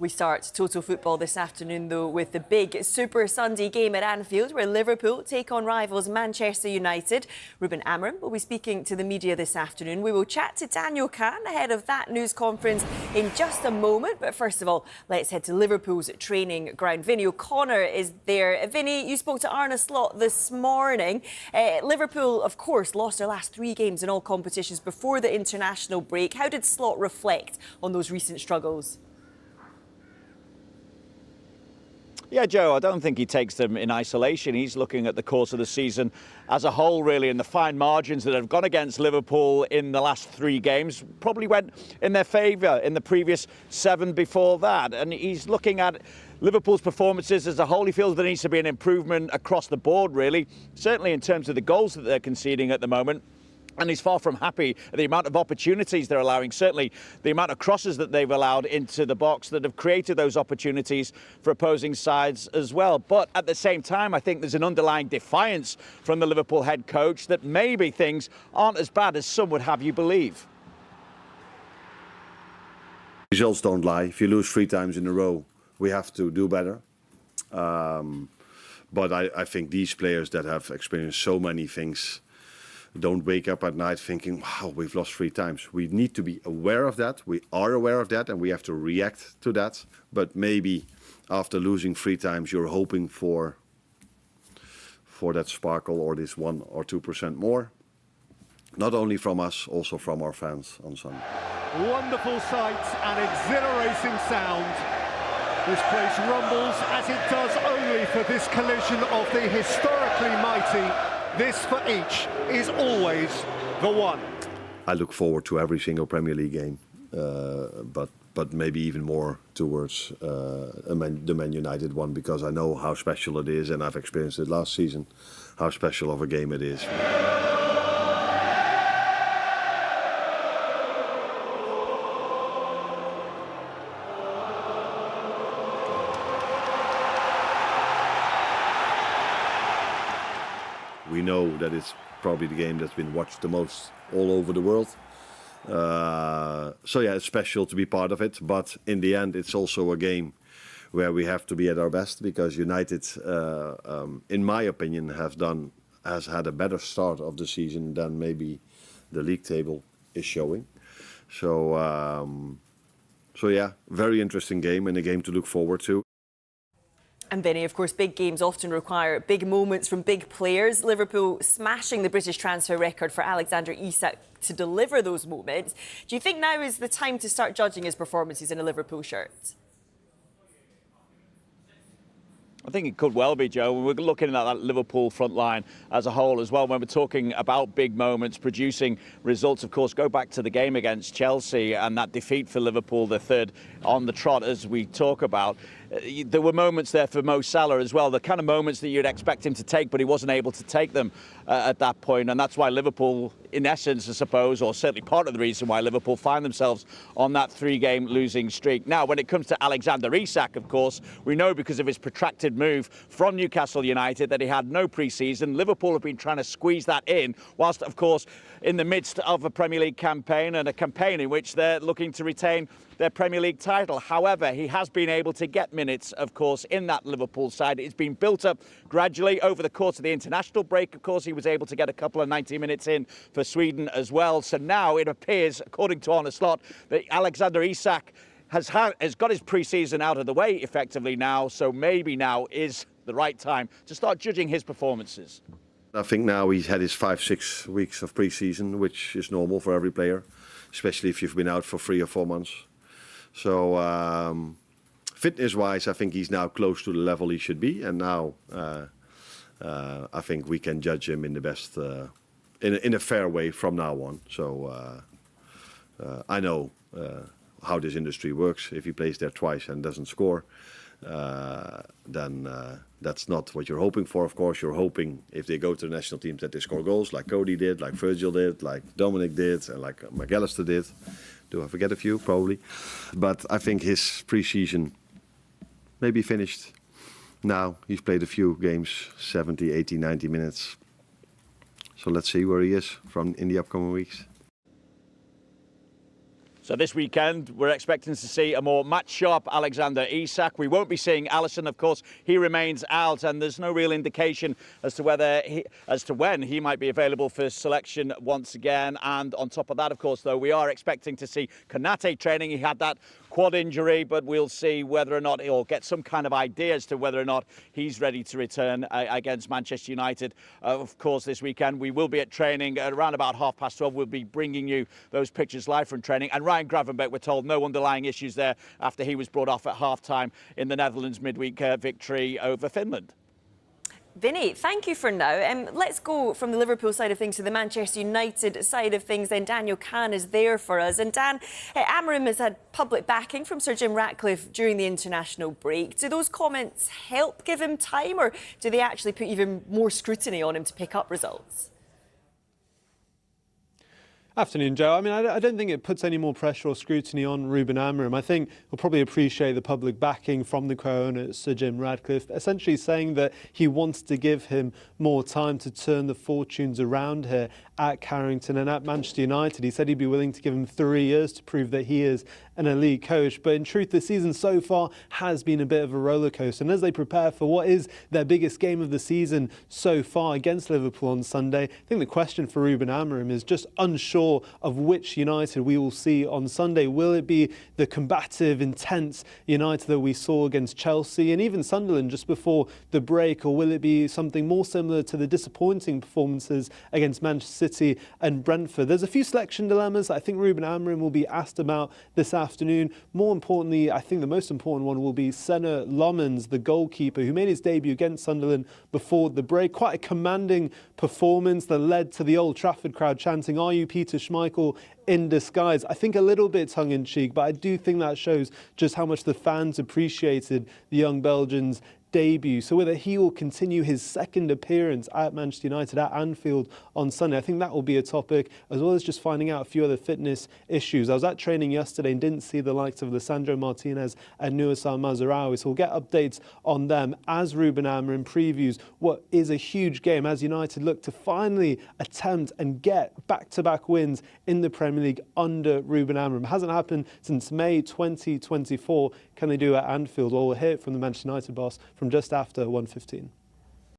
We start Total Football this afternoon, though, with the big Super Sunday game at Anfield, where Liverpool take on rivals Manchester United. Ruben Amorim will be speaking to the media this afternoon. We will chat to Daniel Kahn ahead of that news conference in just a moment. But first of all, let's head to Liverpool's training ground. Vinny O'Connor is there. Vinny, you spoke to Arne Slot this morning. Liverpool, of course, lost their last 3 games in all competitions before the international break. How did Slot reflect on those recent struggles? Yeah, Joe, I don't think he takes them in isolation. He's looking at the course of the season as a whole, really, and the fine margins that have gone against Liverpool in the last 3 games probably went in their favour in the previous 7 before that. And he's looking at Liverpool's performances as a whole. He feels there needs to be an improvement across the board, really, certainly in terms of the goals that they're conceding at the moment. And he's far from happy at the amount of opportunities they're allowing, certainly the amount of crosses that they've allowed into the box that have created those opportunities for opposing sides as well. But at the same time, I think there's an underlying defiance from the Liverpool head coach that maybe things aren't as bad as some would have you believe. Results don't lie. If you lose 3 times in a row, we have to do better. But I think these players that have experienced so many things don't wake up at night thinking, wow, we've lost 3 times. We need to be aware of that. We are aware of that, and we have to react to that. But maybe after losing 3 times, you're hoping for that sparkle or this 1 or 2% more. Not only from us, also from our fans on Sunday. Wonderful sight and exhilarating sound. This place rumbles as it does only for this collision of the historically mighty. This for each is always the one. I look forward to every single Premier League game, but maybe even more towards the Man United one, because I know how special it is, and I've experienced it last season, how special of a game it is. We know that it's probably the game that's been watched the most all over the world. So yeah, it's special to be part of it. But in the end, it's also a game where we have to be at our best, because United, in my opinion, has had a better start of the season than maybe the league table is showing. So yeah, very interesting game, and a game to look forward to. And Vinny, of course, big games often require big moments from big players. Liverpool smashing the British transfer record for Alexander Isak to deliver those moments. Do you think now is the time to start judging his performances in a Liverpool shirt? I think it could well be, Joe. We're looking at that Liverpool front line as a whole as well. When we're talking about big moments, producing results, of course, go back to the game against Chelsea and that defeat for Liverpool, the 3rd on the trot, as we talk about. There were moments there for Mo Salah as well, the kind of moments that you'd expect him to take, but he wasn't able to take them at that point. And that's why Liverpool, in essence, I suppose, or certainly part of the reason why Liverpool find themselves on that 3-game losing streak. Now, when it comes to Alexander Isak, of course, we know because of his protracted move from Newcastle United that he had no pre-season. Liverpool have been trying to squeeze that in, whilst, of course, in the midst of a Premier League campaign, and a campaign in which they're looking to retain their Premier League title. However, he has been able to get minutes, of course, in that Liverpool side. It's been built up gradually over the course of the international break. Of course, he was able to get a couple of 90 minutes in for Sweden as well. So now it appears, according to Arne Slot, that Alexander Isak has got his pre-season out of the way effectively now. So maybe now is the right time to start judging his performances. I think now he's had his 5-6 weeks of pre-season, which is normal for every player, especially if you've been out for 3 or 4 months. So fitness-wise, I think he's now close to the level he should be, and now I think we can judge him in the best, in a fair way from now on. So I know how this industry works. If he plays there twice and doesn't score, then that's not what you're hoping for. Of course, you're hoping if they go to the national team that they score goals, like Cody did, like Virgil did, like Dominic did, and like McAllister did. Do I forget a few? Probably. But I think his pre-season may be finished now. He's played a few games, 70, 80, 90 minutes. So let's see where he is in the upcoming weeks. So this weekend, we're expecting to see a more match-sharp Alexander Isak. We won't be seeing Alisson, of course. He remains out, and there's no real indication as to when he might be available for selection once again. And on top of that, of course, though, we are expecting to see Konate training. He had that quad injury, but we'll see whether or not he'll get some kind of idea as to whether or not he's ready to return against Manchester United. Of course, this weekend we will be at training at around about 12:30. We'll be bringing you those pictures live from training. And Ryan Gravenberch, we're told, no underlying issues there after he was brought off at half-time in the Netherlands midweek victory over Finland. Vinny, thank you for now. Let's go from the Liverpool side of things to the Manchester United side of things. Then Daniel Kahn is there for us. And Dan, Amorim has had public backing from Sir Jim Ratcliffe during the international break. Do those comments help give him time, or do they actually put even more scrutiny on him to pick up results? Afternoon, Joe. I mean, I don't think it puts any more pressure or scrutiny on Ruben Amorim. I think we'll probably appreciate the public backing from the co-owner, Sir Jim Ratcliffe, essentially saying that he wants to give him more time to turn the fortunes around here at Carrington and at Manchester United. He said he'd be willing to give him 3 years to prove that he is an elite coach. But in truth, the season so far has been a bit of a rollercoaster. And as they prepare for what is their biggest game of the season so far against Liverpool on Sunday, I think the question for Ruben Amorim is just unsure of which United we will see on Sunday. Will it be the combative, intense United that we saw against Chelsea and even Sunderland just before the break, or will it be something more similar to the disappointing performances against Manchester City and Brentford? There's a few selection dilemmas that I think Ruben Amorim will be asked about this afternoon. More importantly, I think the most important one will be Senna Lommans, the goalkeeper, who made his debut against Sunderland before the break. Quite a commanding performance that led to the Old Trafford crowd chanting, "Are you Peter Schmeichel in disguise?" I think a little bit tongue-in-cheek, but I do think that shows just how much the fans appreciated the young Belgian's debut. So whether he will continue his second appearance at Manchester United at Anfield on Sunday, I think that will be a topic, as well as just finding out a few other fitness issues. I was at training yesterday and didn't see the likes of Lisandro Martinez and Nusa Mazraoui, so we'll get updates on them as Ruben Amorim previews what is a huge game as United look to finally attempt and get back-to-back wins in the Premier League under Ruben Amorim. It hasn't happened since May 2024. Can they do it at Anfield? Well, we'll hear it from the Manchester United boss from just after 1:15.